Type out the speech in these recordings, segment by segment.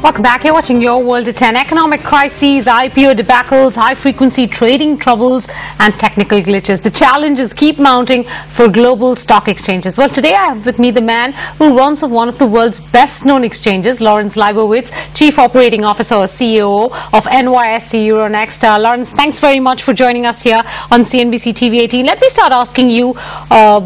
Welcome back. You're watching Your World at 10. Economic crises, IPO debacles, high-frequency trading troubles, and technical glitches. The challenges keep mounting for global stock exchanges. Well, today I have with me the man who runs one of the world's best-known exchanges, Lawrence Leibowitz, Chief Operating Officer or CEO of NYSE EURONEXT. Lawrence, thanks very much for joining us here on CNBC-TV18. Let me start asking you a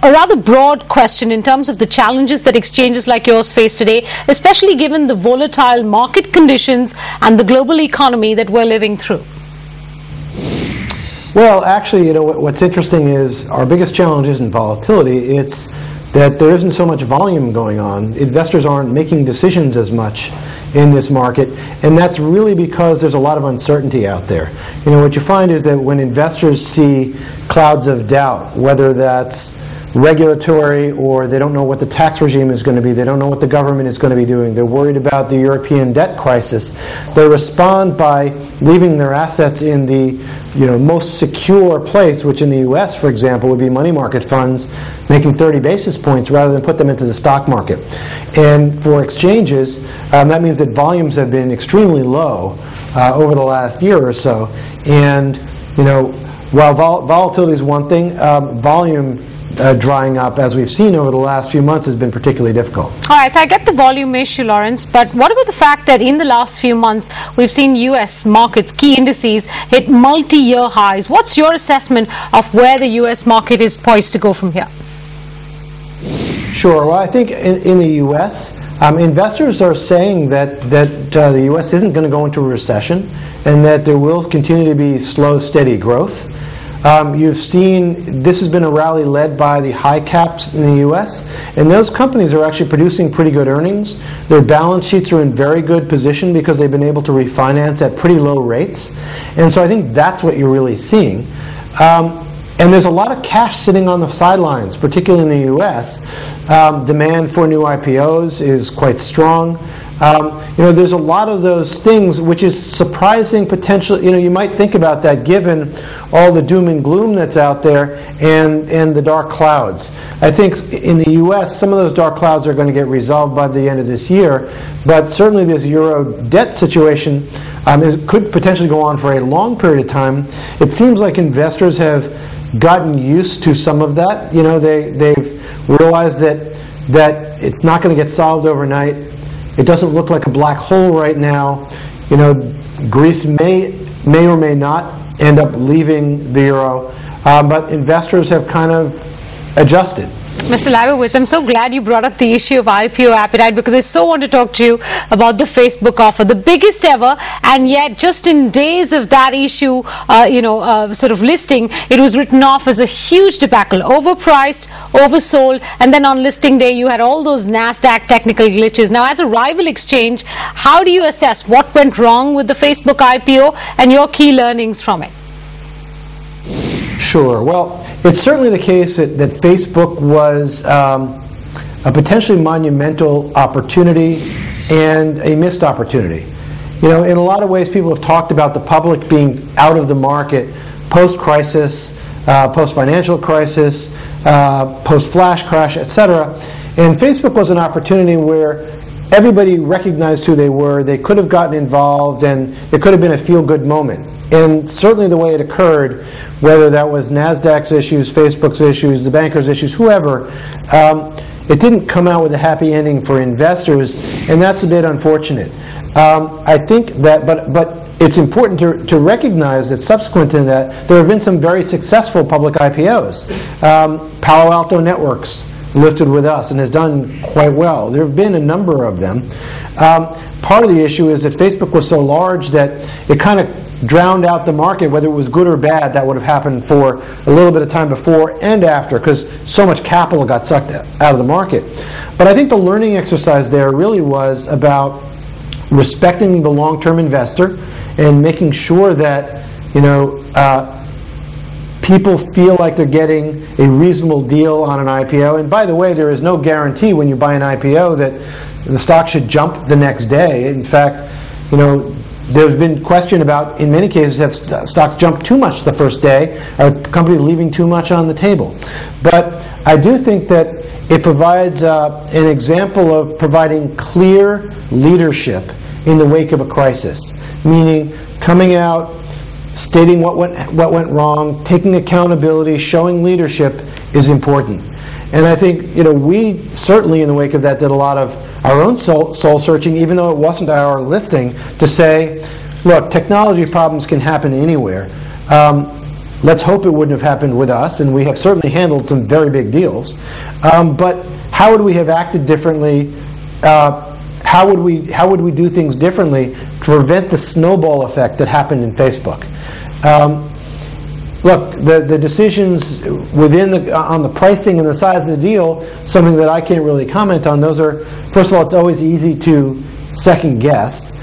rather broad question in terms of the challenges that exchanges like yours face today, especially given the volatile market conditions and the global economy that we're living through. Well, actually, what's interesting is our biggest challenge isn't volatility. It's that there isn't so much volume going on. Investors aren't making decisions as much in this market, and that's really because there's a lot of uncertainty out there. What you find is that when investors see clouds of doubt, whether that's regulatory or they don't know what the tax regime is going to be, they don't know what the government is going to be doing, they're worried about the European debt crisis, they respond by leaving their assets in the most secure place, which in the US, for example, would be money market funds making 30 basis points rather than put them into the stock market. And for exchanges, that means that volumes have been extremely low over the last year or so. And while volatility is one thing, volume drying up, as we've seen over the last few months, has been particularly difficult. All right, so I get the volume issue, Lawrence, but what about the fact that in the last few months we've seen U.S. markets, key indices, hit multi-year highs? What's your assessment of where the U.S. market is poised to go from here? Sure. Well, I think in the U.S., investors are saying that the U.S. isn't going to go into a recession and that there will continue to be slow, steady growth. You've seen this has been a rally led by the high caps in the U.S., and those companies are actually producing pretty good earnings. Their balance sheets are in very good position because they've been able to refinance at pretty low rates. And so I think that's what you're really seeing. And there's a lot of cash sitting on the sidelines, particularly in the U.S. Demand for new IPOs is quite strong. There's a lot of those things, which is surprising potential. You might think about that given all the doom and gloom that's out there and the dark clouds. I think in the U.S., some of those dark clouds are going to get resolved by the end of this year, but certainly this euro debt situation could potentially go on for a long period of time. It seems like investors have gotten used to some of that. They've realized that it's not going to get solved overnight. It doesn't look like a black hole right now. Greece may or may not end up leaving the euro, but investors have kind of adjusted. Mr. Leibowitz, I'm so glad you brought up the issue of IPO appetite because I so want to talk to you about the Facebook offer, the biggest ever, and yet just in days of that issue, sort of listing, it was written off as a huge debacle, overpriced, oversold, and then on listing day you had all those NASDAQ technical glitches. Now, as a rival exchange, how do you assess what went wrong with the Facebook IPO and your key learnings from it? Sure. Well, it's certainly the case that Facebook was a potentially monumental opportunity and a missed opportunity. In a lot of ways, people have talked about the public being out of the market post-crisis, post-financial crisis, post-flash crash, etc. And Facebook was an opportunity where everybody recognized who they were, they could have gotten involved, and it could have been a feel-good moment. And certainly the way it occurred, whether that was NASDAQ's issues, Facebook's issues, the bankers' issues, whoever, it didn't come out with a happy ending for investors, and that's a bit unfortunate. I think that, but it's important to recognize that subsequent to that, there have been some very successful public IPOs. Palo Alto Networks listed with us and has done quite well. There have been a number of them. Part of the issue is that Facebook was so large that it kind of drowned out the market, whether it was good or bad. That would have happened for a little bit of time before and after because so much capital got sucked out of the market. But I think the learning exercise there really was about respecting the long-term investor and making sure that people feel like they're getting a reasonable deal on an IPO. And by the way, there is no guarantee when you buy an IPO that the stock should jump the next day. In fact, there's been question about, in many cases, have stocks jumped too much the first day? Are companies leaving too much on the table? But I do think that it provides an example of providing clear leadership in the wake of a crisis, meaning coming out, stating what went wrong, taking accountability, showing leadership is important. And I think, we certainly in the wake of that did a lot of our own soul searching, even though it wasn't our listing, to say, look, technology problems can happen anywhere. Let's hope it wouldn't have happened with us, and we have certainly handled some very big deals. But how would we have acted differently? How would we do things differently to prevent the snowball effect that happened in Facebook? Look, the decisions on the pricing and the size of the deal, something that I can't really comment on. Those are, first of all, it's always easy to second guess.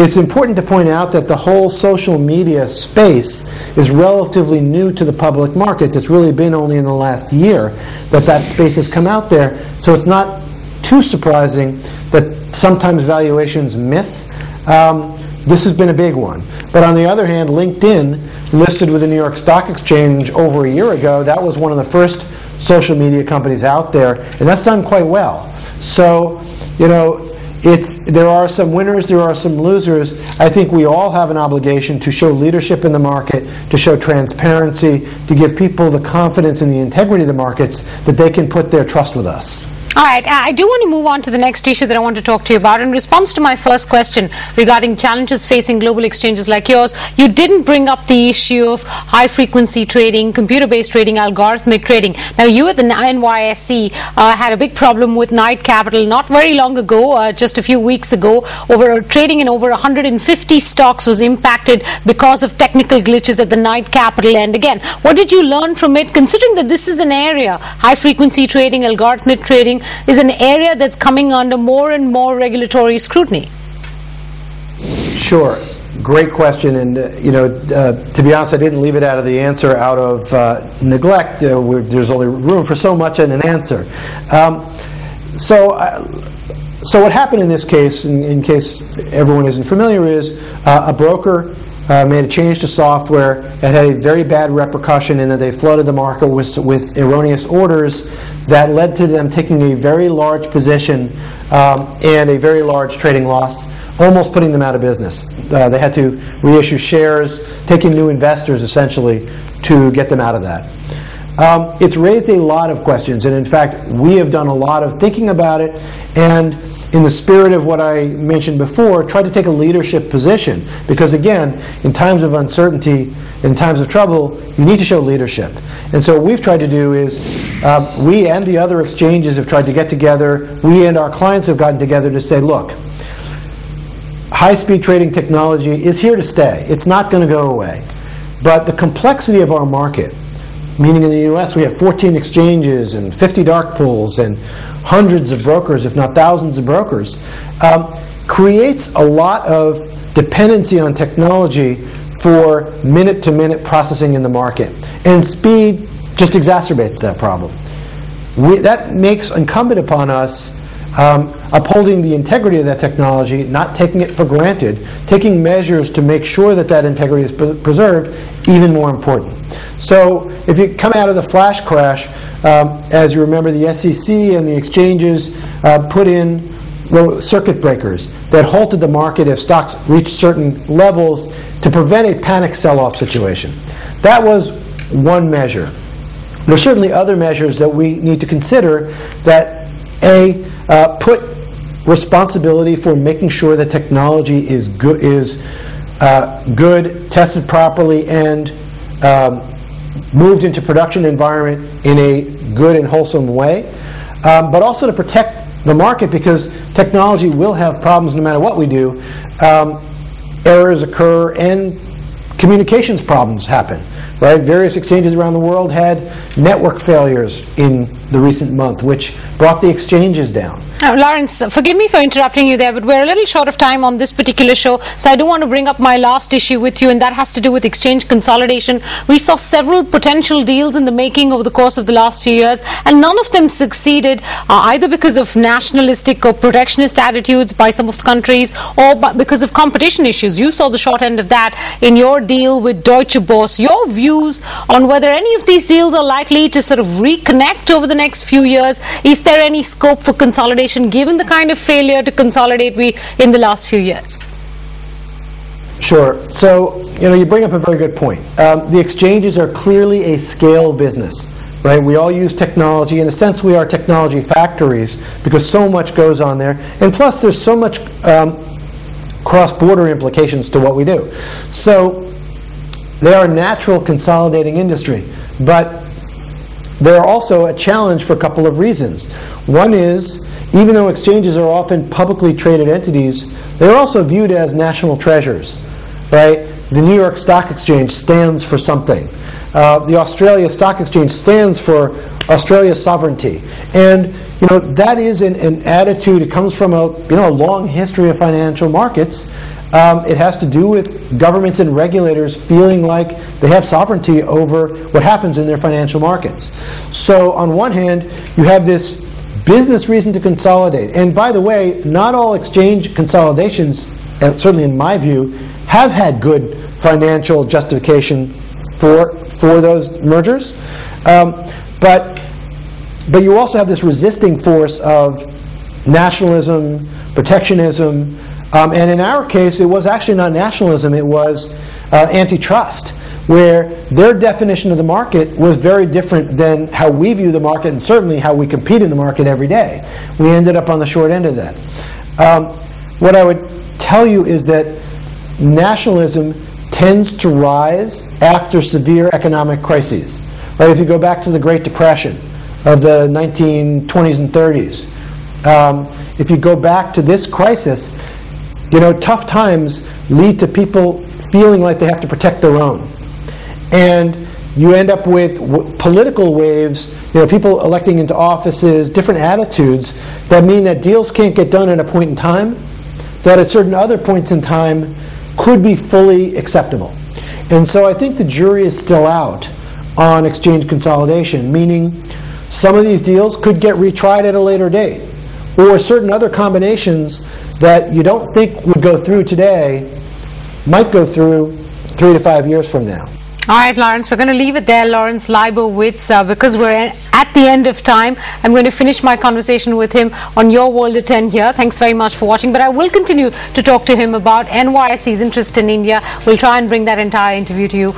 It's important to point out that the whole social media space is relatively new to the public markets. It's really been only in the last year that space has come out there. So it's not too surprising that sometimes valuations miss. This has been a big one. But on the other hand, LinkedIn, listed with the New York Stock Exchange over a year ago, that was one of the first social media companies out there, and that's done quite well. So, there are some winners, there are some losers. I think we all have an obligation to show leadership in the market, to show transparency, to give people the confidence in the integrity of the markets that they can put their trust with us. All right, I do want to move on to the next issue that I want to talk to you about. In response to my first question regarding challenges facing global exchanges like yours, you didn't bring up the issue of high-frequency trading, computer-based trading, algorithmic trading. Now, you at the NYSE had a big problem with Knight Capital not very long ago, just a few weeks ago. Trading in over 150 stocks was impacted because of technical glitches at the Knight Capital end. Again, what did you learn from it, considering that this is an area, high-frequency trading, algorithmic trading, is an area that's coming under more and more regulatory scrutiny? Sure. Great question. And, to be honest, I didn't leave it out of the answer out of neglect. There's only room for so much in an answer. So what happened in this case, in case everyone isn't familiar, is a broker made a change to software. It had a very bad repercussion in that they flooded the market with erroneous orders that led to them taking a very large position and a very large trading loss, almost putting them out of business. They had to reissue shares, take in new investors essentially to get them out of that. It's raised a lot of questions, and in fact we have done a lot of thinking about it, and in the spirit of what I mentioned before, try to take a leadership position, because again, in times of uncertainty, in times of trouble, you need to show leadership. And so what we've tried to do is, we and the other exchanges have tried to get together, we and our clients have gotten together to say, look, high-speed trading technology is here to stay. It's not going to go away. But the complexity of our market, meaning in the U.S. we have 14 exchanges and 50 dark pools and hundreds of brokers, if not thousands of brokers, creates a lot of dependency on technology for minute-to-minute processing in the market. And speed just exacerbates that problem. That makes incumbent upon us upholding the integrity of that technology, not taking it for granted, taking measures to make sure that that integrity is preserved, even more important. So if you come out of the flash crash, as you remember, the SEC and the exchanges put in circuit breakers that halted the market if stocks reached certain levels to prevent a panic sell-off situation. That was one measure. There are certainly other measures that we need to consider that put responsibility for making sure that technology is good, tested properly, and moved into production environment in a good and wholesome way, but also to protect the market, because technology will have problems no matter what we do. Errors occur and communications problems happen. Right? Various exchanges around the world had network failures in the recent month, which brought the exchanges down. Now, Lawrence, forgive me for interrupting you there, but we're a little short of time on this particular show, so I do want to bring up my last issue with you, and that has to do with exchange consolidation. We saw several potential deals in the making over the course of the last few years, and none of them succeeded, either because of nationalistic or protectionist attitudes by some of the countries, or because of competition issues. You saw the short end of that in your deal with Deutsche Börse. Your views on whether any of these deals are likely to sort of reconnect over the next few years? Is there any scope for consolidation given the kind of failure to consolidate in the last few years? Sure. So, you bring up a very good point. The exchanges are clearly a scale business, right? We all use technology. In a sense, we are technology factories because so much goes on there. And plus, there's so much cross-border implications to what we do. So, they are a natural consolidating industry. But they're also a challenge for a couple of reasons. One is, even though exchanges are often publicly traded entities, they're also viewed as national treasures, right? The New York Stock Exchange stands for something. The Australia Stock Exchange stands for Australia's sovereignty. And, that is an attitude. It comes from a long history of financial markets. It has to do with governments and regulators feeling like they have sovereignty over what happens in their financial markets. So on one hand, you have this business reason to consolidate. And by the way, not all exchange consolidations, certainly in my view, have had good financial justification for those mergers. But you also have this resisting force of nationalism, protectionism, and in our case, it was actually not nationalism, it was antitrust, where their definition of the market was very different than how we view the market and certainly how we compete in the market every day. We ended up on the short end of that. What I would tell you is that nationalism tends to rise after severe economic crises. Right? If you go back to the Great Depression of the 1920s and 30s, if you go back to this crisis, tough times lead to people feeling like they have to protect their own. And you end up with political waves, people electing into offices, different attitudes that mean that deals can't get done at a point in time, that at certain other points in time could be fully acceptable. And so I think the jury is still out on exchange consolidation, meaning some of these deals could get retried at a later date, or certain other combinations that you don't think would go through today might go through 3 to 5 years from now. All right, Lawrence, we're going to leave it there. Lawrence Leibowitz, because we're at the end of time, I'm going to finish my conversation with him on Your World at 10 here. Thanks very much for watching, but I will continue to talk to him about NYSE's interest in India. We'll try and bring that entire interview to you